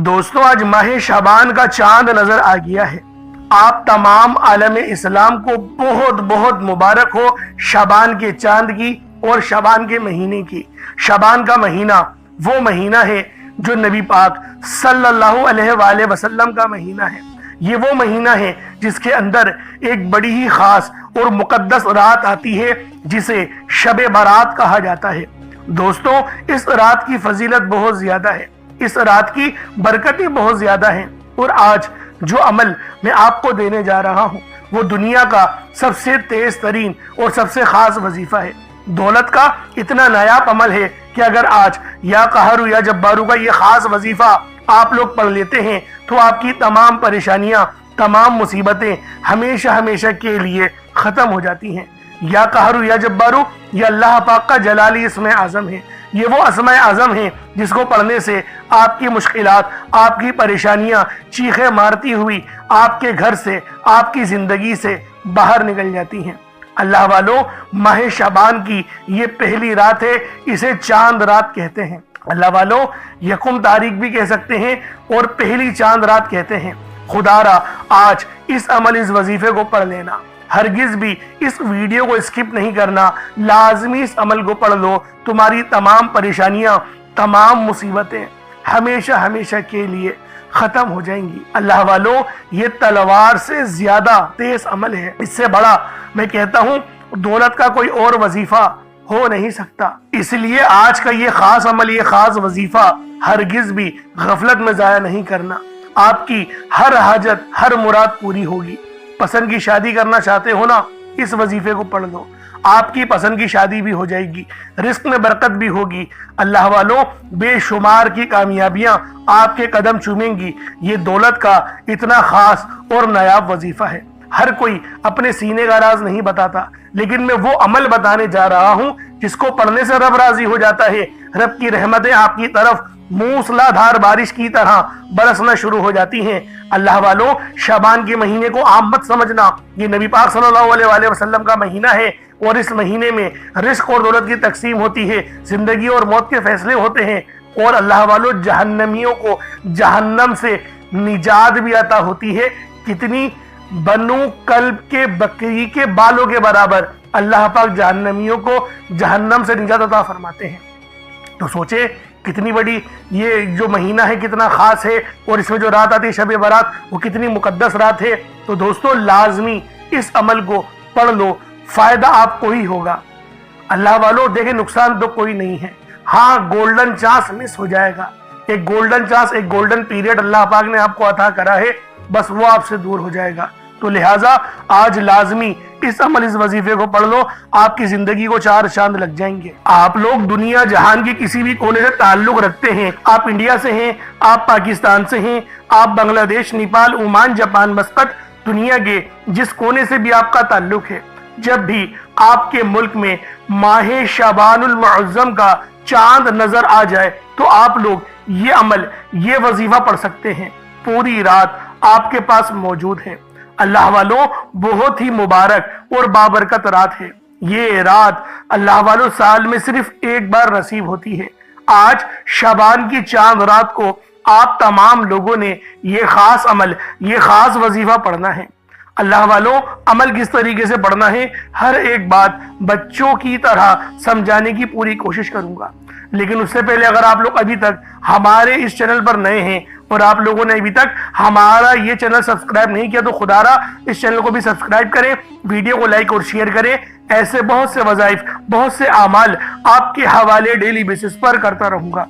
دوستوں آج ماہ شعبان کا چاند نظر آ گیا ہے۔ آپ تمام عالم اسلام کو بہت بہت مبارک ہو شعبان کے چاند کی اور شعبان کے مہینے کی۔ شعبان کا مہینہ وہ مہینہ ہے جو نبی پاک صلی اللہ علیہ وآلہ وسلم کا مہینہ ہے۔ یہ وہ مہینہ ہے جس کے اندر ایک بڑی ہی خاص اور مقدس رات آتی ہے جسے شب برات کہا جاتا ہے۔ دوستوں اس رات کی فضیلت بہت زیادہ ہے، اس رات کی برکتیں بہت زیادہ ہیں، اور آج جو عمل میں آپ کو دینے جا رہا ہوں وہ دنیا کا سب سے تیز ترین اور سب سے خاص وظیفہ ہے۔ دولت کا اتنا نایاب عمل ہے کہ اگر آج یا قہر یا جبارو کا یہ خاص وظیفہ آپ لوگ پڑھ لیتے ہیں تو آپ کی تمام پریشانیاں، تمام مصیبتیں ہمیشہ ہمیشہ کے لیے ختم ہو جاتی ہیں۔ یا قہر یا جبارو یہ اللہ پاک کا جلالی اسم اعظم ہے۔ یہ وہ اسماء اعظم ہیں جس کو پڑھنے سے آپ کی مشکلات، آپ کی پریشانیاں چیخیں مارتی ہوئی آپ کے گھر سے، آپ کی زندگی سے باہر نکل جاتی ہیں۔ اللہ والوں، ماہ شعبان کی یہ پہلی رات ہے، اسے چاند رات کہتے ہیں۔ اللہ والوں، یکم تاریخ بھی کہہ سکتے ہیں اور پہلی چاند رات کہتے ہیں۔ خدا را آج اس عمل، اس وظیفے کو پڑھ لینا، ہرگز بھی اس ویڈیو کو اسکپ نہیں کرنا، لازمی اس عمل کو پڑھ لو، تمہاری تمام پریشانیاں، تمام مصیبتیں ہمیشہ ہمیشہ کے لیے ختم ہو جائیں گی۔ اللہ والوں، یہ تلوار سے زیادہ تیز عمل ہے، اس سے بڑا میں کہتا ہوں دولت کا کوئی اور وظیفہ ہو نہیں سکتا۔ اس لیے آج کا یہ خاص عمل، یہ خاص وظیفہ ہرگز بھی غفلت میں ضائع نہیں کرنا۔ آپ کی ہر حاجت، ہر مراد پوری ہوگی۔ پسند کی شادی کرنا چاہتے ہو نا، اس وظیفے کو پڑھ لو، آپ کی پسند کی شادی بھی ہو جائے گی، رزق میں برکت بھی ہوگی۔ اللہ والوں، بے شمار کی کامیابیاں آپ کے قدم چومیں گی۔ یہ دولت کا اتنا خاص اور نایاب وظیفہ ہے۔ ہر کوئی اپنے سینے کا راز نہیں بتاتا، لیکن میں وہ عمل بتانے جا رہا ہوں جس کو پڑھنے سے رب راضی ہو جاتا ہے، رب کی رحمتیں آپ کی طرف موسلا دھار بارش کی طرح برسنا شروع ہو جاتی ہیں۔ اللہ والوں، شعبان کے مہینے کو عام مت سمجھنا، یہ نبی پاک صلی اللہ علیہ وآلہ وسلم کا مہینہ ہے، اور اس مہینے میں رزق اور دولت کی تقسیم ہوتی ہے، زندگی اور موت کے فیصلے ہوتے ہیں، اور اللہ والوں جہنمیوں کو جہنم سے نجات بھی عطا ہوتی ہے۔ کتنی بنو کلب کے بکری کے بالوں کے برابر اللہ پاک جہنمیوں کو جہنم سے نجات عطا فرماتے ہیں۔ تو سوچے کتنی بڑی یہ جو مہینہ ہے کتنا خاص ہے، اور اس میں جو رات آتی ہے شب برات وہ کتنی مقدس رات ہے۔ تو دوستو لازمی اس عمل کو پڑھ لو، فائدہ آپ کو ہی ہوگا۔ اللہ والوں دیکھیں، نقصان تو کوئی نہیں ہے، ہاں گولڈن چانس مس ہو جائے گا۔ ایک گولڈن چانس، ایک گولڈن پیریڈ اللہ پاک نے آپ کو عطا کرا ہے، بس وہ آپ سے دور ہو جائے گا۔ تو لہٰذا آج لازمی اس عمل، اس وظیفے کو پڑھ لو، آپ کی زندگی کو چار چاند لگ جائیں گے۔ آپ لوگ دنیا جہان کی کسی بھی کونے سے تعلق رکھتے ہیں، آپ انڈیا سے ہیں، آپ پاکستان سے ہیں، آپ بنگلہ دیش، نیپال، عمان، جاپان، مسقط، دنیا کے جس کونے سے بھی آپ کا تعلق ہے، جب بھی آپ کے ملک میں ماہ شعبان المعظم کا چاند نظر آ جائے تو آپ لوگ یہ عمل، یہ وظیفہ پڑھ سکتے ہیں۔ پوری رات آپ کے پاس موجود ہے۔ اللہ والوں، بہت ہی مبارک اور بابرکت رات ہے۔ یہ رات اللہ والوں سال میں صرف ایک بار نصیب ہوتی ہے۔ آج شعبان کی چاند رات کو آپ تمام لوگوں نے یہ خاص عمل، یہ خاص وظیفہ پڑھنا ہے۔ اللہ والوں، عمل کس طریقے سے پڑھنا ہے، ہر ایک بات بچوں کی طرح سمجھانے کی پوری کوشش کروں گا، لیکن اس سے پہلے اگر آپ لوگ ابھی تک ہمارے اس چینل پر نئے ہیں اور آپ لوگوں نے ابھی تک ہمارا یہ چینل سبسکرائب نہیں کیا تو خدا را اس چینل کو بھی سبسکرائب کریں، ویڈیو کو لائک اور شیئر کریں۔ ایسے بہت سے وظائف، بہت سے اعمال آپ کے حوالے ڈیلی بیسس پر کرتا رہوں گا۔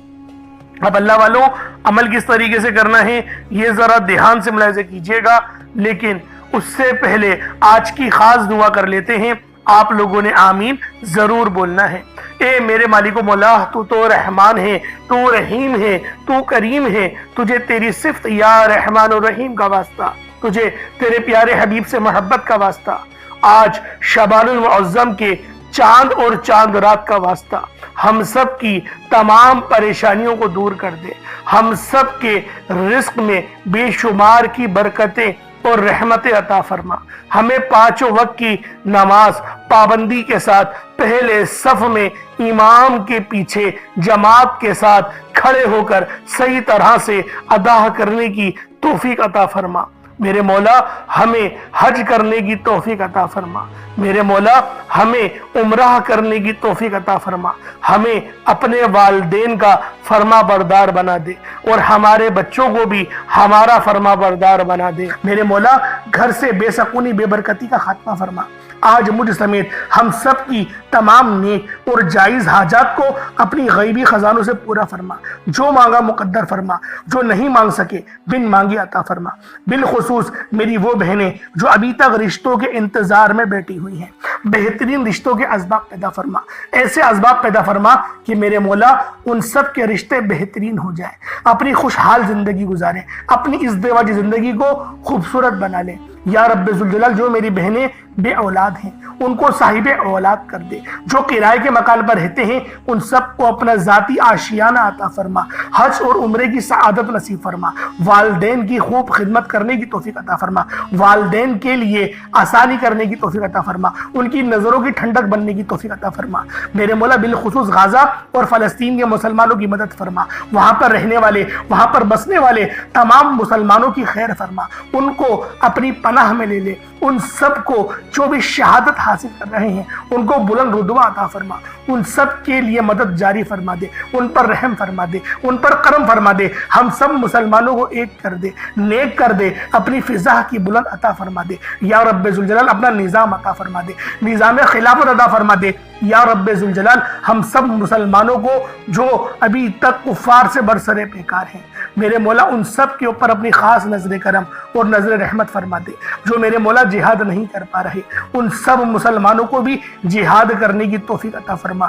اب اللہ والوں، عمل کس طریقے سے کرنا ہے یہ ذرا دھیان سے ملاحظہ کیجیے گا، لیکن اس سے پہلے آج کی خاص دعا کر لیتے ہیں۔ آپ لوگوں نے آمین ضرور بولنا ہے۔ اے میرے مالک و مولا، تو رحمان ہے، تو رحیم ہے، تو کریم ہے، تجھے تیری صفت یا رحمان و رحیم کا واسطہ، تجھے تیرے پیارے حبیب سے محبت کا واسطہ، آج شعبان المعظم کے چاند اور چاند رات کا واسطہ، ہم سب کی تمام پریشانیوں کو دور کر دے، ہم سب کے رزق میں بے شمار کی برکتیں اور رحمت عطا فرما، ہمیں پانچوں وقت کی نماز پابندی کے ساتھ پہلے صف میں امام کے پیچھے جماعت کے ساتھ کھڑے ہو کر صحیح طرح سے ادا کرنے کی توفیق عطا فرما۔ میرے مولا ہمیں حج کرنے کی توفیق عطا فرما۔ میرے مولا ہمیں عمرہ کرنے کی توفیق عطا فرما۔ ہمیں اپنے والدین کا فرما بردار بنا دے اور ہمارے بچوں کو بھی ہمارا فرما بردار بنا دے۔ میرے مولا گھر سے بے سکونی بے برکتی کا خاتمہ فرما۔ آج مجھ سمیت ہم سب کی تمام نیک اور جائز حاجات کو اپنی غیبی خزانوں سے پورا فرما۔ جو مانگا مقدر فرما، جو نہیں مانگ سکے بن مانگے عطا فرما۔ بالخصوص میری وہ بہنیں جو ابھی تک رشتوں کے انتظار میں بیٹھی ہوئی ہیں، بہترین رشتوں کے اسباب پیدا فرما۔ ایسے اسباب پیدا فرما کہ میرے مولا ان سب کے رشتے بہترین ہو جائیں، اپنی خوشحال زندگی گزاریں، اپنی ازدواجی زندگی کو خوبصورت بنا لیں۔ یا رب ذوالجلال جو میری بہنیں بے اولاد ہیں ان کو صاحب اولاد کر دے، جو کرائے کے مکان پر رہتے ہیں ان سب کو اپنا ذاتی آشیانہ عطا فرما، حج اور عمرے کی سعادت نصیب فرما، والدین کی خوب خدمت کرنے کی توفیق عطا فرما، والدین کے لیے آسانی کرنے کی توفیق عطا فرما، ان کی نظروں کی ٹھنڈک بننے کی توفیق عطا فرما۔ میرے مولا بالخصوص غزہ اور فلسطین کے مسلمانوں کی مدد فرما، وہاں پر رہنے والے، وہاں پر بسنے والے تمام مسلمانوں کی خیر فرما، ان کو اپنی پناہ میں لے لے، ان سب کو جو بھی شہادت حاصل کر رہے ہیں ان کو بلند رتبہ عطا فرما، ان سب کے لیے مدد جاری فرما دے، ان پر رحم فرما دے، ان پر کرم فرما دے، ہم سب مسلمانوں کو ایک کر دے، نیک کر دے، اپنی فضا کی بلند عطا فرما دے۔ یا رب ذوالجلال اپنا نظام عطا فرما دے، نظام خلافت عطا فرما دے۔ یا رب ذوالجلال ہم سب مسلمانوں کو جو ابھی تک کفار سے برسر پیکار ہیں میرے مولا ان سب کے اوپر اپنی خاص نظر کرم اور نظر رحمت فرما دے۔ جو میرے مولا جہاد نہیں کر پا رہے ان سب مسلمانوں کو بھی جہاد کرنے کی توفیق عطا فرما،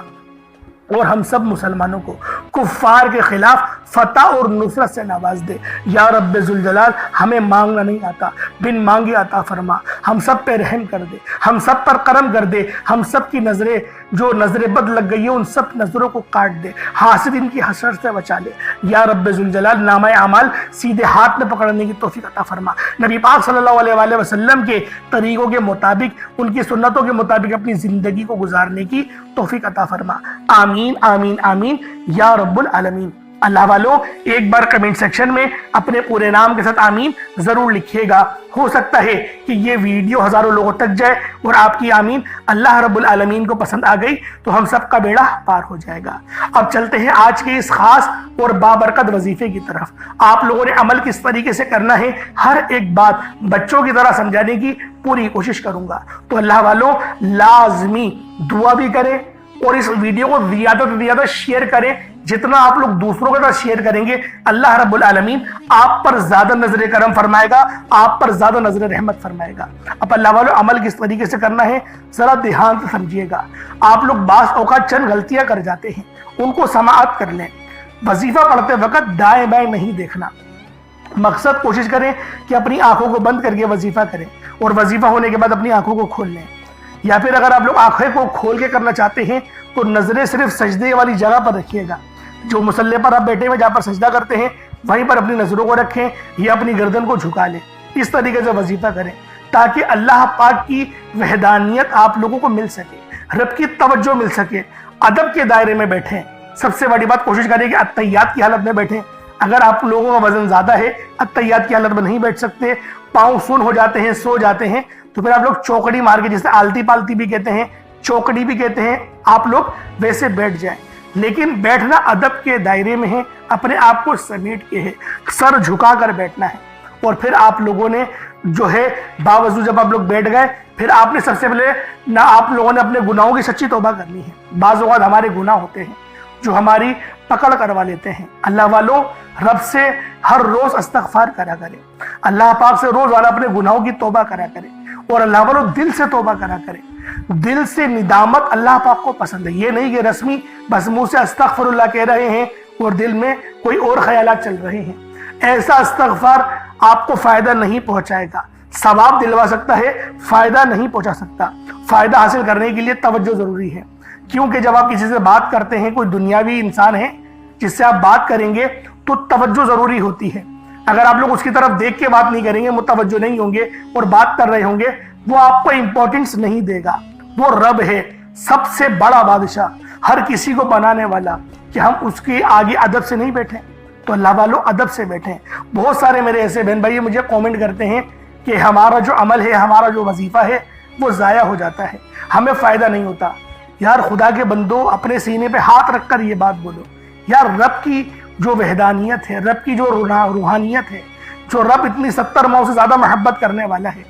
اور ہم سب مسلمانوں کو کفار کے خلاف فتح اور نصرت سے نواز دے۔ یا رب ذوالجلال ہمیں مانگنا نہیں آتا، بن مانگے عطا فرما، ہم سب پہ رحم کر دے، ہم سب پر کرم کر دے، ہم سب کی نظریں جو نظر بد لگ گئی ہے ان سب نظروں کو کاٹ دے، حاسد ان کی حسرت سے بچا لے۔ یا رب ذوالجلال نامہ اعمال سیدھے ہاتھ میں پکڑنے کی توفیق عطا فرما، نبی پاک صلی اللہ علیہ وآلہ وسلم کے طریقوں کے مطابق، ان کی سنتوں کے مطابق اپنی زندگی کو گزارنے کی توفیق عطا فرما۔ آمین آمین آمین یا رب العالمین۔ اللہ والو ایک بار کمنٹ سیکشن میں اپنے پورے نام کے ساتھ آمین ضرور لکھیے گا، ہو سکتا ہے کہ یہ ویڈیو ہزاروں لوگوں تک جائے اور آپ کی آمین اللہ رب العالمین کو پسند آ گئی تو ہم سب کا بیڑا پار ہو جائے گا۔ اب چلتے ہیں آج کے اس خاص اور بابرکت وظیفے کی طرف۔ آپ لوگوں نے عمل کس طریقے سے کرنا ہے ہر ایک بات بچوں کی طرح سمجھانے کی پوری کوشش کروں گا، تو اللہ والوں لازمی دعا بھی کریں اور اس ویڈیو کو زیادہ سے زیادہ شیئر کریں۔ جتنا آپ لوگ دوسروں کے ساتھ شیئر کریں گے اللہ رب العالمین آپ پر زیادہ نظر کرم فرمائے گا، آپ پر زیادہ نظر رحمت فرمائے گا۔ اب اللہ والوں عمل کس طریقے سے کرنا ہے ذرا دھیان سے سمجھیے گا۔ آپ لوگ بعض اوقات چند غلطیاں کر جاتے ہیں، ان کو سماعت کر لیں۔ وظیفہ پڑھتے وقت دائیں بائیں نہیں دیکھنا، مقصد کوشش کریں کہ اپنی آنکھوں کو بند کر کے وظیفہ کریں اور وظیفہ ہونے کے بعد اپنی آنکھوں کو کھول لیں، یا پھر اگر آپ لوگ آنکھیں کو کھول کے کرنا چاہتے ہیں تو نظریں صرف سجدے والی جگہ پر رکھیے گا، جو مصلی پر آپ بیٹھے ہوئے جہاں پر سجدہ کرتے ہیں وہیں پر اپنی نظروں کو رکھیں یا اپنی گردن کو جھکا لیں۔ اس طریقے سے وظیفہ کریں تاکہ اللہ پاک کی وحدانیت آپ لوگوں کو مل سکے، رب کی توجہ مل سکے، ادب کے دائرے میں بیٹھیں۔ سب سے بڑی بات کوشش کریں کہ اتحیات کی حالت میں بیٹھیں۔ اگر آپ لوگوں کا وزن زیادہ ہے اتحیات کی حالت میں نہیں بیٹھ سکتے، پاؤں سن ہو جاتے ہیں، سو جاتے ہیں، تو پھر آپ لوگ چوکڑی مار کے، جسے آلتی پالتی بھی کہتے ہیں، چوکڑی بھی کہتے ہیں، آپ لوگ ویسے بیٹھ جائیں۔ لیکن بیٹھنا ادب کے دائرے میں ہے، اپنے آپ کو سمیٹ کے ہے، سر جھکا کر بیٹھنا ہے۔ اور پھر آپ لوگوں نے جو ہے باوضو جب آپ لوگ بیٹھ گئے پھر آپ نے سب سے پہلے نہ آپ لوگوں نے اپنے گناہوں کی سچی توبہ کرنی ہے۔ بعض اوقات ہمارے گناہ ہوتے ہیں جو ہماری پکڑ کروا لیتے ہیں۔ اللہ والوں رب سے ہر روز استغفار کرا کرے، اللہ پاک سے روز والا اپنے گناہوں کی توبہ کرا کرے، اور اللہ والوں دل سے توبہ کرا کرے۔ دل سے ندامت اللہ پاک کو پسند ہے، یہ نہیں کہ رسمی بس منہ سے استغفر اللہ کہہ رہے ہیں اور دل میں کوئی اور خیالات چل رہے ہیں۔ ایسا استغفار آپ کو فائدہ نہیں پہنچائے گا، ثواب دلوا سکتا ہے، فائدہ نہیں پہنچا سکتا۔ فائدہ حاصل کرنے کے لیے توجہ ضروری ہے، کیونکہ جب آپ کسی سے بات کرتے ہیں، کوئی دنیاوی انسان ہے جس سے آپ بات کریں گے تو توجہ ضروری ہوتی ہے۔ اگر آپ لوگ اس کی طرف دیکھ کے بات نہیں کریں گے، متوجہ نہیں ہوں گے اور بات کر رہے ہوں گے، وہ آپ کو امپورٹنس نہیں دے گا، وہ رب ہے سب سے بڑا بادشاہ، ہر کسی کو بنانے والا، کہ ہم اس کے آگے ادب سے نہیں بیٹھیں؟ تو اللہ والوں ادب سے بیٹھیں۔ بہت سارے میرے ایسے بہن بھائی مجھے کومنٹ کرتے ہیں کہ ہمارا جو عمل ہے، ہمارا جو وظیفہ ہے وہ ضائع ہو جاتا ہے، ہمیں فائدہ نہیں ہوتا۔ یار خدا کے بندو، اپنے سینے پہ ہاتھ رکھ کر یہ بات بولو، یار رب کی جو وحدانیت ہے، رب کی جو روحانیت ہے، جو رب اتنی 70 ماؤں سے زیادہ محبت کرنے والا ہے،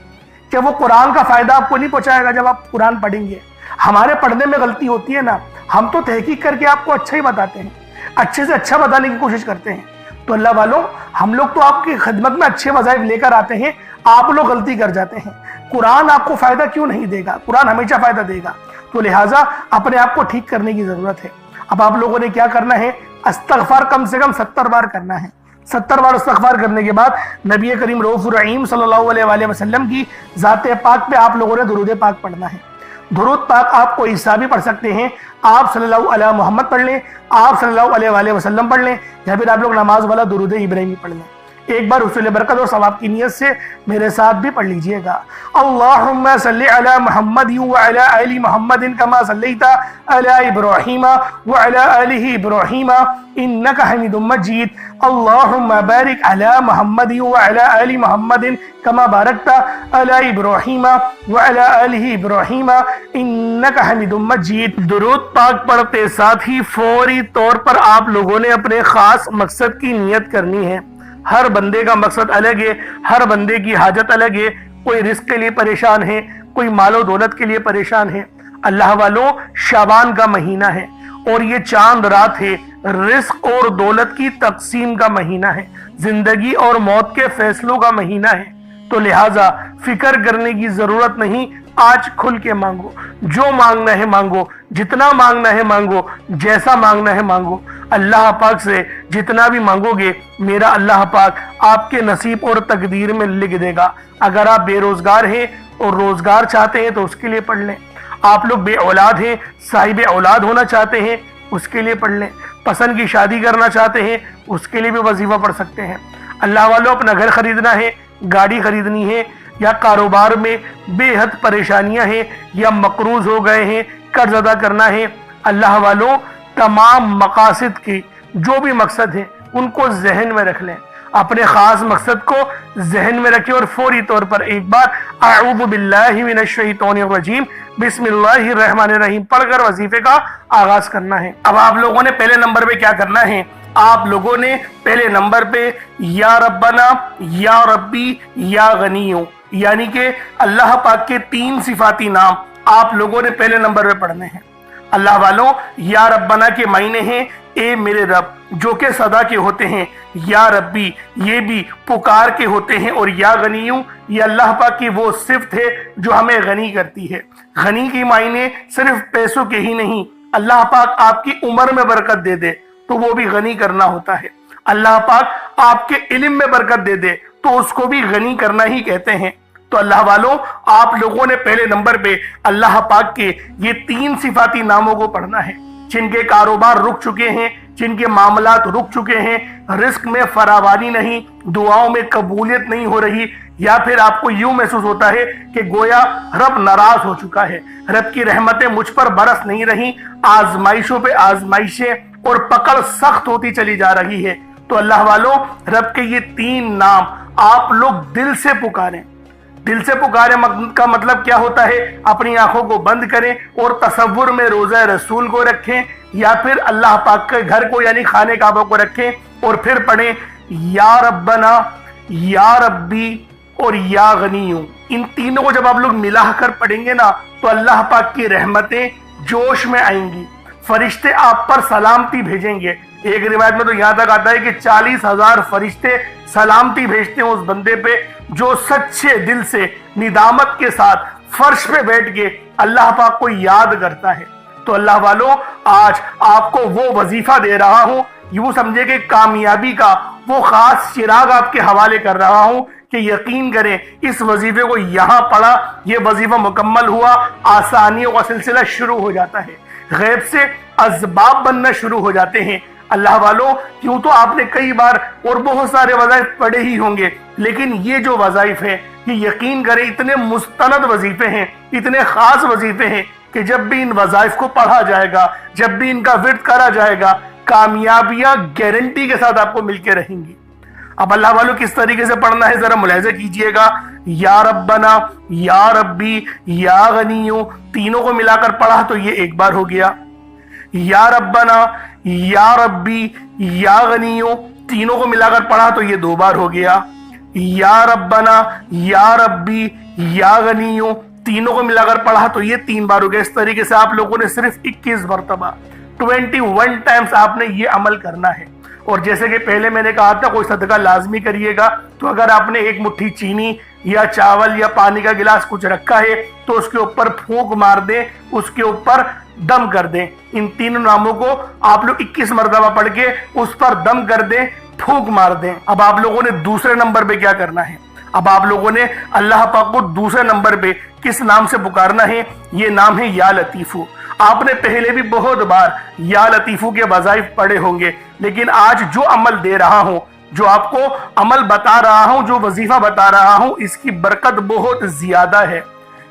کہ وہ قرآن کا فائدہ آپ کو نہیں پہنچائے گا جب آپ قرآن پڑھیں گے؟ ہمارے پڑھنے میں غلطی ہوتی ہے نا، ہم تو تحقیق کر کے آپ کو اچھا ہی بتاتے ہیں، اچھے سے اچھا بتانے کی کوشش کرتے ہیں۔ تو اللہ والوں، ہم لوگ تو آپ کی خدمت میں اچھے وظائف لے کر آتے ہیں، آپ لوگ غلطی کر جاتے ہیں۔ قرآن آپ کو فائدہ کیوں نہیں دے گا؟ قرآن ہمیشہ فائدہ دے گا۔ تو لہٰذا اپنے آپ کو ٹھیک کرنے کی ضرورت ہے۔ اب آپ لوگوں نے کیا کرنا ہے؟ استغفار کم سے کم 70 بار کرنا ہے۔ 70 بار استغفار کرنے کے بعد نبی کریم رؤوف الرحیم صلی اللہ علیہ وآلہ وسلم کی ذات پاک پہ آپ لوگوں نے درود پاک پڑھنا ہے۔ درود پاک آپ کو عیسیٰ بھی پڑھ سکتے ہیں، آپ صلی اللہ علیہ محمد پڑھ لیں، آپ صلی اللہ علیہ وآلہ وسلم پڑھ لیں، یا پھر آپ لوگ نماز والا درود ابراہیمی پڑھ لیں۔ ایک بار حصول برکت اور ثواب کی نیت سے میرے ساتھ بھی پڑھ لیجئے گا۔ اللہم صلی علی محمد وعلی آل محمد کما صلیت علی ابراہیم وعلی آل ابراہیم انک حمید مجید۔ اللہم بارک علی محمد وعلی آل محمد کما بارکت علی ابراہیم وعلی آل ابراہیم انک حمید مجید۔ درود پاک پڑھتے ساتھ ہی فوری طور پر آپ لوگوں نے اپنے خاص مقصد کی نیت کرنی ہے۔ ہر بندے کا مقصد الگ ہے، ہر بندے کی حاجت الگ ہے۔ کوئی رزق کے لیے پریشان ہے، کوئی مال و دولت کے لیے پریشان ہے۔ اللہ والوں، شعبان کا مہینہ ہے اور یہ چاند رات ہے، رزق اور دولت کی تقسیم کا مہینہ ہے، زندگی اور موت کے فیصلوں کا مہینہ ہے۔ تو لہٰذا فکر کرنے کی ضرورت نہیں، آج کھل کے مانگو، جو مانگنا ہے مانگو، جتنا مانگنا ہے مانگو، جیسا مانگنا ہے مانگو۔ اللہ پاک سے جتنا بھی مانگو گے، میرا اللہ پاک آپ کے نصیب اور تقدیر میں لکھ دے گا۔ اگر آپ بے روزگار ہیں اور روزگار چاہتے ہیں تو اس کے لیے پڑھ لیں۔ آپ لوگ بے اولاد ہیں، صاحب اولاد ہونا چاہتے ہیں، اس کے لیے پڑھ لیں۔ پسند کی شادی کرنا چاہتے ہیں، اس کے لیے بھی وظیفہ پڑھ سکتے ہیں۔ اللہ والوں، اپنا گھر خریدنا ہے، گاڑی خریدنی ہے، یا کاروبار میں بے حد پریشانیاں ہیں، یا مقروض ہو گئے ہیں، قرض ادا کرنا ہے، اللہ والوں تمام مقاصد کی جو بھی مقصد ہیں ان کو ذہن میں رکھ لیں۔ اپنے خاص مقصد کو ذہن میں رکھیں اور فوری طور پر ایک بار اعوذ باللہ من الشیطان الرجیم بسم اللہ الرحمن الرحیم پڑھ کر وظیفے کا آغاز کرنا ہے۔ اب آپ لوگوں نے پہلے نمبر پہ کیا کرنا ہے؟ آپ لوگوں نے پہلے نمبر پہ یا ربنا، یا ربی، یا غنیو، یعنی کہ اللہ پاک کے 3 صفاتی نام آپ لوگوں نے پہلے نمبر پہ پڑھنے ہیں۔ اللہ والوں، یا ربنا کے معنی ہیں اے میرے رب، جو کہ صدا کے ہوتے ہیں، یا ربی یہ بھی پکار کے ہوتے ہیں، اور یا غنیو یہ اللہ پاک کی وہ صفت ہے جو ہمیں غنی کرتی ہے۔ غنی کی معنی صرف پیسوں کے ہی نہیں، اللہ پاک آپ کی عمر میں برکت دے دے تو وہ بھی غنی کرنا ہوتا ہے۔ اللہ پاک آپ کے علم میں برکت دے دے تو اس کو بھی غنی کرنا ہی کہتے ہیں۔ تو اللہ والوں، آپ لوگوں نے پہلے نمبر پہ اللہ پاک کے یہ 3 صفاتی ناموں کو پڑھنا ہے۔ جن کے کاروبار رک چکے ہیں، جن کے معاملات رک چکے ہیں، رزق میں فراوانی نہیں، دعاؤں میں قبولیت نہیں ہو رہی، یا پھر آپ کو یوں محسوس ہوتا ہے کہ گویا رب ناراض ہو چکا ہے، رب کی رحمتیں مجھ پر برس نہیں رہی، آزمائشوں پہ آزمائشیں اور پکڑ سخت ہوتی چلی جا رہی ہے، تو اللہ والوں رب کے یہ 3 نام آپ لوگ دل سے پکاریں۔ دل سے پکارے کا مطلب کیا ہوتا ہے؟ اپنی آنکھوں کو بند کریں اور تصور میں روضہ رسول کو رکھیں، یا پھر اللہ پاک کے گھر کو یعنی خانہ کعبہ کو رکھیں، اور پھر پڑھیں یا ربنا، یا ربی اور یا غنیو۔ ان تینوں کو جب آپ لوگ ملا کر پڑھیں گے نا تو اللہ پاک کی رحمتیں جوش میں آئیں گی، فرشتے آپ پر سلامتی بھیجیں گے۔ ایک روایت میں تو یہاں تک آتا ہے کہ 40,000 فرشتے سلامتی بھیجتے ہیں اس بندے پہ جو سچے دل سے ندامت کے ساتھ فرش پہ بیٹھ کے اللہ پاک کو یاد کرتا ہے۔ تو اللہ والوں، آج آپ کو وہ وظیفہ دے رہا ہوں، یوں سمجھے کہ کامیابی کا وہ خاص چراغ آپ کے حوالے کر رہا ہوں کہ یقین کریں اس وظیفے کو یہاں پڑھا، یہ وظیفہ مکمل ہوا، آسانیوں کا سلسلہ شروع ہو جاتا ہے، غیب سے اسباب بننا شروع ہو جاتے ہیں۔ اللہ والوں، کیوں تو آپ نے کئی بار اور بہت سارے وظائف پڑھے ہی ہوں گے، لیکن یہ جو وظائف ہیں یہ یقین کریں اتنے مستند وظیفے ہیں، اتنے خاص وظیفے ہیں کہ جب بھی ان وظائف کو پڑھا جائے گا، جب بھی ان کا ورد کرا جائے گا، کامیابیاں گارنٹی کے ساتھ آپ کو مل کے رہیں گی۔ اب اللہ والوں کس طریقے سے پڑھنا ہے ذرا ملاحظہ کیجئے گا۔ یا ربنا، یا ربی، یا غنیو، تینوں کو ملا کر پڑھا تو یہ ایک بار ہو گیا۔ یا ربنا، یا ربی، یا غنیو، تینوں کو ملا کر پڑھا تو یہ 2 بار ہو گیا۔ یا ربنا، یا ربی، یا غنیو، تینوں کو ملا کر پڑھا تو یہ 3 بار ہو گیا۔ اس طریقے سے آپ لوگوں نے صرف 21 مرتبہ 21 ٹائمز آپ نے یہ عمل کرنا ہے۔ اور جیسے کہ پہلے میں نے کہا تھا کوئی صدقہ لازمی کریے گا، تو اگر آپ نے 1 مٹھی چینی یا چاول یا پانی کا گلاس کچھ رکھا ہے تو اس کے اوپر پھونک مار دیں، اس کے اوپر دم کر دیں۔ ان 3 ناموں کو آپ لوگ 21 مرتبہ پڑھ کے اس پر دم کر دیں، پھونک مار دیں۔ اب آپ لوگوں نے دوسرے نمبر پہ کیا کرنا ہے؟ اب آپ لوگوں نے اللہ پاک کو دوسرے نمبر پہ کس نام سے پکارنا ہے؟ یہ نام ہے یا لطیفو۔ آپ نے پہلے بھی بہت بار یا لطیفو کے وظائف پڑھے ہوں گے، لیکن آج جو عمل دے رہا ہوں، جو آپ کو عمل بتا رہا ہوں، جو وظیفہ بتا رہا ہوں، اس کی برکت بہت زیادہ ہے۔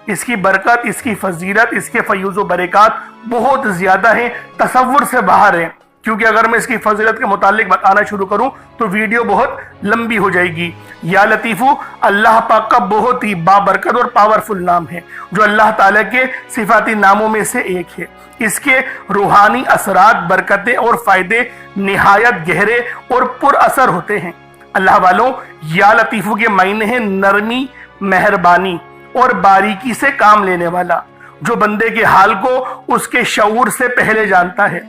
اس کی برکت، اس کی فضیلت، اس کے فیوز و برکات بہت زیادہ ہیں، تصور سے باہر ہیں۔ کیونکہ اگر میں اس کی فضیلت کے متعلق بتانا شروع کروں تو ویڈیو بہت لمبی ہو جائے گی۔ یا لطیفو اللہ پاک کا بہت ہی بابرکت اور پاورفل نام ہے، جو اللہ تعالیٰ کے صفاتی ناموں میں سے ایک ہے۔ اس کے روحانی اثرات، برکتیں اور فائدے نہایت گہرے اور پر اثر ہوتے ہیں۔ اللہ والوں، یا لطیفو کے معنی ہیں نرمی، مہربانی اور باریکی سے کام لینے والا، جو بندے کے حال کو اس کے شعور سے پہلے جانتا ہے،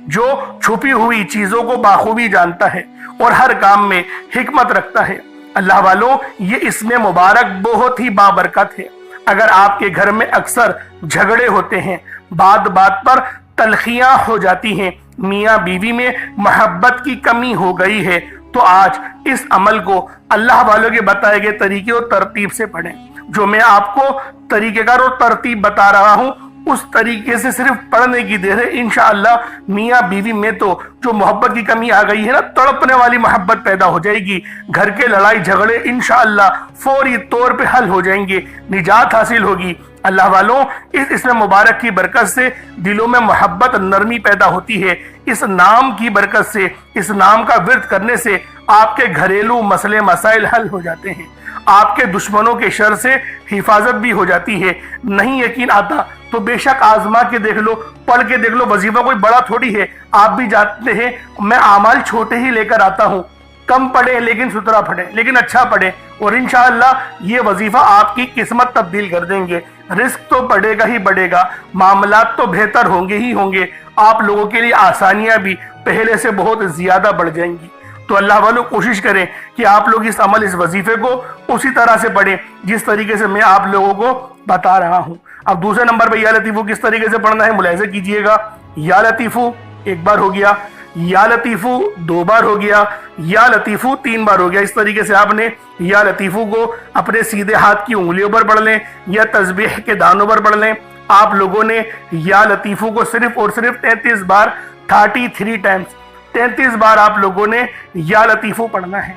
جو چھپی ہوئی چیزوں کو بخوبی جانتا ہے اور ہر کام میں حکمت رکھتا ہے۔ اللہ والوں، یہ اسم مبارک بہت ہی بابرکت ہے۔ اگر آپ کے گھر میں اکثر جھگڑے ہوتے ہیں، بات بات پر تلخیاں ہو جاتی ہیں، میاں بیوی میں محبت کی کمی ہو گئی ہے، تو آج اس عمل کو اللہ والوں کے بتائے گئے طریقے اور ترتیب سے پڑھیں۔ جو میں آپ کو طریقہ کار اور ترتیب بتا رہا ہوں، اس طریقے سے صرف پڑھنے کی دیر ہے۔ انشاءاللہ میاں بیوی میں تو جو محبت کی کمی آ گئی ہے نا، تڑپنے والی محبت پیدا ہو جائے گی۔ گھر کے لڑائی جھگڑے انشاءاللہ فوری طور پہ حل ہو جائیں گے، نجات حاصل ہوگی۔ اللہ والوں، اس اسم مبارک کی برکت سے دلوں میں محبت، نرمی پیدا ہوتی ہے۔ اس نام کی برکت سے، اس نام کا ورد کرنے سے آپ کے گھریلو مسئلے مسائل حل ہو جاتے ہیں، آپ کے دشمنوں کے شر سے حفاظت بھی ہو جاتی ہے۔ نہیں یقین آتا تو بے شک آزما کے دیکھ لو، پڑھ کے دیکھ لو۔ وظیفہ کوئی بڑا تھوڑی ہے، آپ بھی جانتے ہیں میں اعمال چھوٹے ہی لے کر آتا ہوں۔ کم پڑھیں لیکن ستھرا پڑھیں، لیکن اچھا پڑھیں، اور انشاءاللہ یہ وظیفہ آپ کی قسمت تبدیل کر دیں گے۔ رزق تو بڑھے گا ہی بڑھے گا، معاملات تو بہتر ہوں گے ہی ہوں گے، آپ لوگوں کے لیے آسانیاں بھی پہلے سے بہت زیادہ بڑھ جائیں گی۔ تو اللہ والوں کوشش کریں کہ آپ لوگ اس عمل، اس وظیفے کو اسی طرح سے پڑھیں جس طریقے سے میں آپ لوگوں کو بتا رہا ہوں۔ اب دوسرے نمبر پہ یا لطیفو کس طریقے سے پڑھنا ہے ملاحظہ کیجئے گا۔ یا لطیفو 1 بار ہو گیا، یا لطیفو 2 بار ہو گیا، یا لطیفو 3 بار ہو گیا۔ اس طریقے سے آپ نے یا لطیفو کو اپنے سیدھے ہاتھ کی انگلیوں پر پڑھ لیں یا تسبیح کے دانوں پر پڑھ لیں۔ آپ لوگوں نے یا لطیفو کو صرف اور صرف 33 بار 33 ٹائمز 33 بار آپ لوگوں نے یا لطیفو پڑھنا ہے۔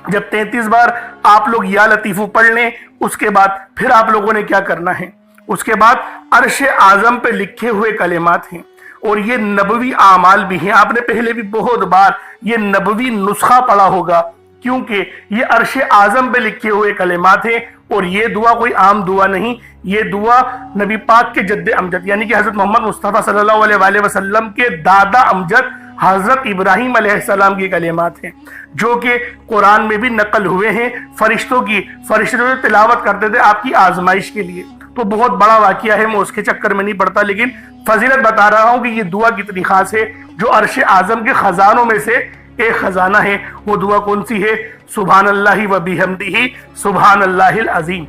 جب 33 بار آپ لوگ یا لطیفو پڑھ لیں، اس کے بعد پھر آپ لوگوں نے کیا کرنا ہے؟ اس کے بعد عرش اعظم پہ لکھے ہوئے کلمات ہیں، اور یہ نبوی اعمال بھی ہیں۔ آپ نے پہلے بھی بہت بار یہ نبوی نسخہ پڑھا ہوگا، کیونکہ یہ عرش اعظم پہ لکھے ہوئے کلمات ہیں، اور یہ دعا کوئی عام دعا نہیں، یہ دعا نبی پاک کے جد امجد یعنی کہ حضرت محمد مصطفیٰ صلی اللہ علیہ وآلہ وسلم کے دادا امجد حضرت ابراہیم علیہ السلام کی کلمات ہیں، جو کہ قرآن میں بھی نقل ہوئے ہیں۔ فرشتے جو تلاوت کرتے تھے آپ کی آزمائش کے لیے، تو بہت بڑا واقعہ ہے، میں اس کے چکر میں نہیں پڑتا، لیکن فضیلت بتا رہا ہوں کہ یہ دعا کتنی خاص ہے، جو عرش اعظم کے خزانوں میں سے ایک خزانہ ہے۔ وہ دعا کون سی ہے؟ سبحان اللہ و بحمدہ سبحان اللہ العظیم،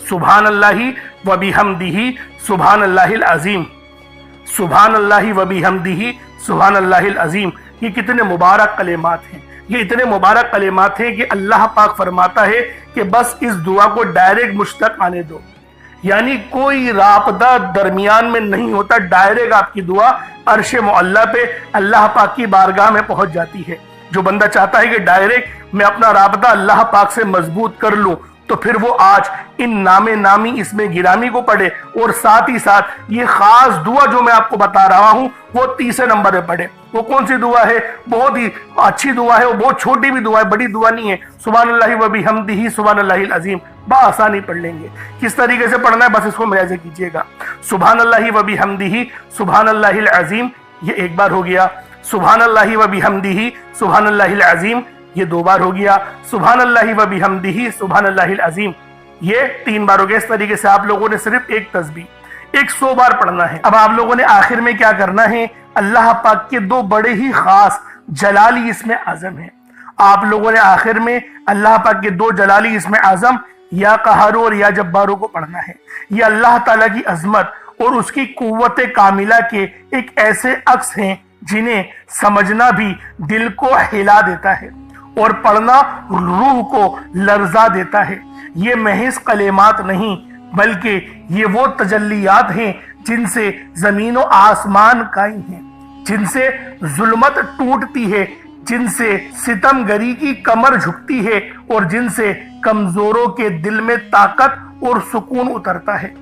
سبحان اللہ و بحمدہ سبحان اللہ العظیم، سبحان اللہ و بحمدہ سبحان اللہ العظیم۔ یہ کتنے مبارک کلمات ہیں، یہ اتنے مبارک کلمات ہیں کہ اللہ پاک فرماتا ہے کہ بس اس دعا کو ڈائریکٹ مجھ تک آنے دو، یعنی کوئی رابطہ درمیان میں نہیں ہوتا، ڈائریکٹ آپ کی دعا عرش معلیٰ پہ اللہ پاک کی بارگاہ میں پہنچ جاتی ہے۔ جو بندہ چاہتا ہے کہ ڈائریکٹ میں اپنا رابطہ اللہ پاک سے مضبوط کر لوں، تو پھر وہ آج ان نام نامی اس میں گرامی کو پڑھے، اور ساتھ ہی ساتھ یہ خاص دعا جو میں آپ کو بتا رہا ہوں وہ تیسرے نمبر پہ پڑھے۔ وہ کون سی دعا ہے؟ بہت ہی اچھی دعا ہے، وہ بہت چھوٹی بھی دعا ہے، بڑی دعا نہیں ہے۔ سبحان اللہ و بحمدہ سبحان اللہ العظیم بآسانی پڑھ لیں گے۔ کس طریقے سے پڑھنا ہے بس اس کو ملاحظہ کیجئے گا۔ سبحان اللہ و بحمدہ سبحان اللہ العظیم، یہ ایک بار ہو گیا۔ سبحان اللہ و بحمدہ سبحان اللہ العظیم، یہ دو بار ہو گیا۔ سبحان اللہ و بحمدہ سبحان اللہ العظیم، یہ تین بار ہو گیا۔ اس طریقے سے آپ لوگوں نے صرف ایک تسبیح 100 بار پڑھنا ہے۔ اب آپ لوگوں نے آخر میں کیا کرنا ہے؟ اللہ پاک کے دو بڑے ہی خاص جلالی اسم اعظم ہیں۔ آپ لوگوں نے آخر میں اللہ پاک کے دو جلالی اسم اعظم یا قہارو اور یا جبارو کو پڑھنا ہے۔ یہ اللہ تعالیٰ کی عظمت اور اس کی قوت کاملہ کے ایک ایسے عکس ہیں جنہیں سمجھنا بھی دل کو ہلا دیتا ہے اور پڑھنا روح کو لرزا دیتا ہے۔ یہ محض کلمات نہیں بلکہ یہ وہ تجلیات ہیں جن سے زمین و آسمان قائم ہیں، جن سے ظلمت ٹوٹتی ہے، جن سے ستم گری کی کمر جھکتی ہے اور جن سے کمزوروں کے دل میں طاقت اور سکون اترتا ہے۔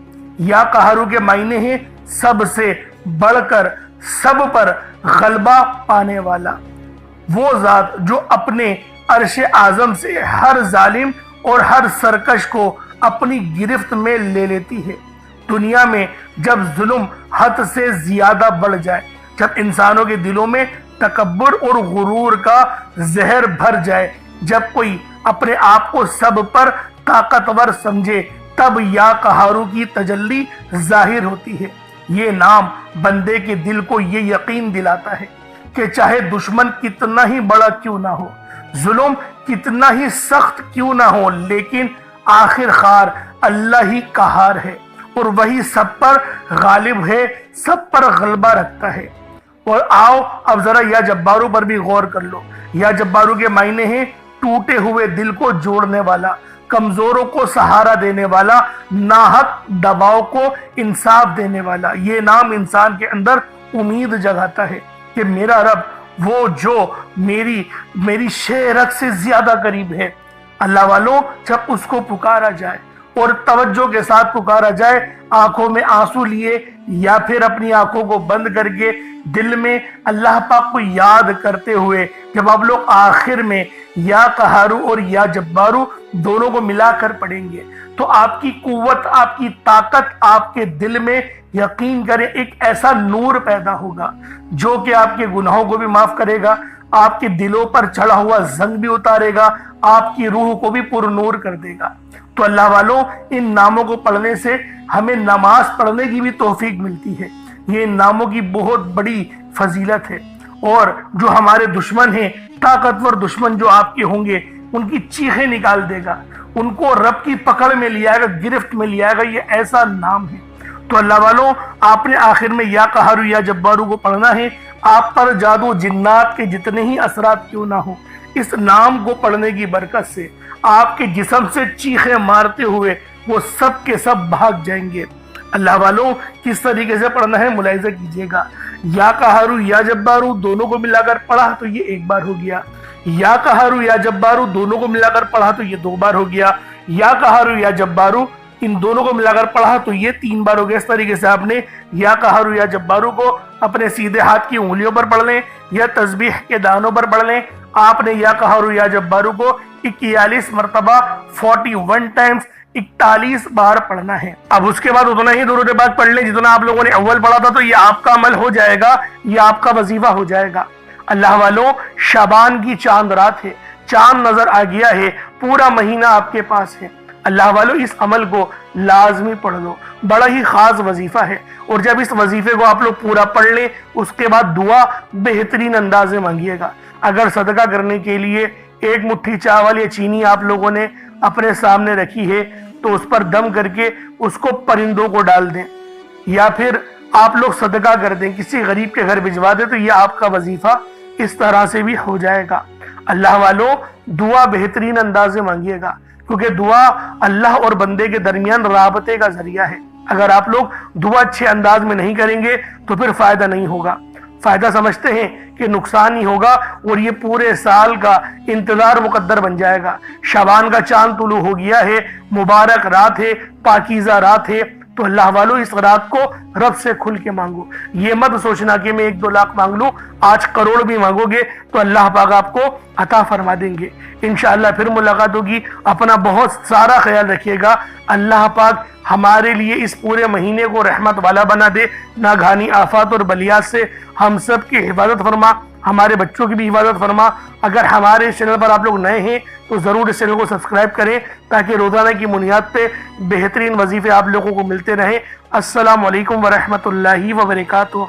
یا قہرو کے معنی ہیں سب سے بڑھ کر سب پر غلبہ پانے والا، وہ ذات جو اپنے عرش اعظم سے ہر ظالم اور ہر سرکش کو اپنی گرفت میں لے لیتی ہے۔ دنیا میں جب ظلم حد سے زیادہ بڑھ جائے، جب انسانوں کے دلوں میں تکبر اور غرور کا زہر بھر جائے، جب کوئی اپنے آپ کو سب پر طاقتور سمجھے، تب یا قہارو کی تجلی ظاہر ہوتی ہے۔ یہ نام بندے کے دل کو یہ یقین دلاتا ہے کہ چاہے دشمن کتنا ہی بڑا کیوں نہ ہو، ظلم کتنا ہی سخت کیوں نہ ہو، لیکن آخر کار اللہ ہی قہار ہے اور وہی سب پر غالب ہے، سب پر غلبہ رکھتا ہے۔ اور آؤ اب ذرا یا جبارو پر بھی غور کر لو۔ یا جبارو کے معنی ہیں ٹوٹے ہوئے دل کو جوڑنے والا، کمزوروں کو سہارا دینے والا، ناحق دباؤ کو انصاف دینے والا۔ یہ نام انسان کے اندر امید جگاتا ہے کہ میرا رب وہ جو میری شہرت سے زیادہ قریب ہے۔ اللہ والوں، جب اس کو پکارا جائے اور توجہ کے ساتھ پکارا جائے، آنکھوں میں آنسو لیے یا پھر اپنی آنکھوں کو بند کر کے دل میں اللہ پاک کو یاد کرتے ہوئے، جب آپ لوگ آخر میں یا قہارو اور یا جبارو دونوں کو ملا کر پڑھیں گے تو آپ کی قوت، آپ کی طاقت، آپ کے دل میں یقین کریں ایک ایسا نور پیدا ہوگا جو کہ آپ کے گناہوں کو بھی معاف کرے گا، آپ کے دلوں پر چڑھا ہوا زنگ بھی اتارے گا، آپ کی روح کو بھی پر نور کر دے گا۔ تو اللہ والوں، ان ناموں کو پڑھنے سے ہمیں نماز پڑھنے کی بھی توفیق ملتی ہے۔ یہ ان ناموں کی بہت بڑی فضیلت ہے، اور جو ہمارے دشمن ہیں، طاقتور دشمن جو آپ کے ہوں گے، ان کی چیخیں نکال دے گا، ان کو رب کی پکڑ میں لے آئے گا، گرفت میں لے آئے گا۔ یہ ایسا نام ہے۔ تو اللہ والوں، آپ نے آخر میں یا قہارو یا جبارو کو پڑھنا ہے۔ آپ پر جادو جنات کے جتنے ہی اثرات کیوں نہ ہو، اس نام کو پڑھنے کی برکت سے آپ کے جسم سے چیخیں مارتے ہوئے وہ سب کے سب بھاگ جائیں گے۔ اللہ والوں، کس طریقے سے پڑھنا ہے ملاحظہ کیجئے گا۔ یا قہارو یا جبارو دونوں کو ملا کر پڑھا تو یہ ایک بار ہو گیا۔ یا قہارو یا جبارو دونوں کو ملا کر پڑھا تو یہ دو بار ہو گیا۔ یا قہارو یا جبارو ان دونوں کو ملا کر پڑھا تو یہ تین بار ہو گیا۔ اس طریقے سے آپ نے یا قہارو یا جبارو کو اپنے سیدھے ہاتھ کی انگلیوں پر پڑھ لیں یا تسبیح کے دانوں پر پڑھ لیں۔ آپ نے یا قہارو یا جبارو کو 41 مرتبہ 41 ٹائمز 41 بار پڑھنا ہے۔ اب اس کے بعد اتنا ہی درود پاک پڑھ لیں جتنا آپ لوگوں نے اول پڑھا تھا، تو یہ آپ کا عمل ہو جائے گا، یہ آپ کا وظیفہ ہو جائے گا۔ اللہ والوں، شعبان کی چاند رات ہے، چاند نظر آ گیا ہے، پورا مہینہ آپ کے پاس ہے۔ اللہ والوں، اس عمل کو لازمی پڑھ لو، بڑا ہی خاص وظیفہ ہے۔ اور جب اس وظیفے کو آپ لوگ پورا پڑھ لیں، اس کے بعد دعا بہترین انداز میں مانگیے گا۔ اگر صدقہ کرنے کے لیے ایک مٹھی چاول یا چینی آپ لوگوں نے اپنے سامنے رکھی ہے تو اس پر دم کر کے اس کو پرندوں کو ڈال دیں، یا پھر آپ لوگ صدقہ کر دیں، کسی غریب کے گھر بھجوا دیں، تو یہ آپ کا وظیفہ اس طرح سے بھی ہو جائے گا۔ اللہ والوں، دعا بہترین انداز میں مانگیے گا، کیونکہ دعا اللہ اور بندے کے درمیان رابطے کا ذریعہ ہے۔ اگر آپ لوگ دعا اچھے انداز میں نہیں کریں گے تو پھر فائدہ نہیں ہوگا، فائدہ سمجھتے ہیں کہ نقصان ہی ہوگا، اور یہ پورے سال کا انتظار مقدر بن جائے گا۔ شعبان کا چاند طلوع ہو گیا ہے، مبارک رات ہے، پاکیزہ رات ہے، تو اللہ والو اس رات کو رب سے کھل کے مانگو۔ یہ مت سوچنا کہ میں 1-2 لاکھ مانگ لوں، آج کروڑ بھی مانگو گے تو اللہ پاک آپ کو عطا فرما دیں گے۔ انشاءاللہ پھر ملاقات ہوگی، اپنا بہت سارا خیال رکھیے گا۔ اللہ پاک ہمارے لیے اس پورے مہینے کو رحمت والا بنا دے، ناگہانی آفات اور بلیات سے ہم سب کی حفاظت فرما، ہمارے بچوں کی بھی حفاظت فرما۔ اگر ہمارے اس چینل پر آپ لوگ نئے ہیں تو ضرور اس چینل کو سبسکرائب کریں تاکہ روزانہ کی بنیاد پہ بہترین وظیفے آپ لوگوں کو ملتے رہیں۔ السلام علیکم ورحمۃ اللہ وبرکاتہ۔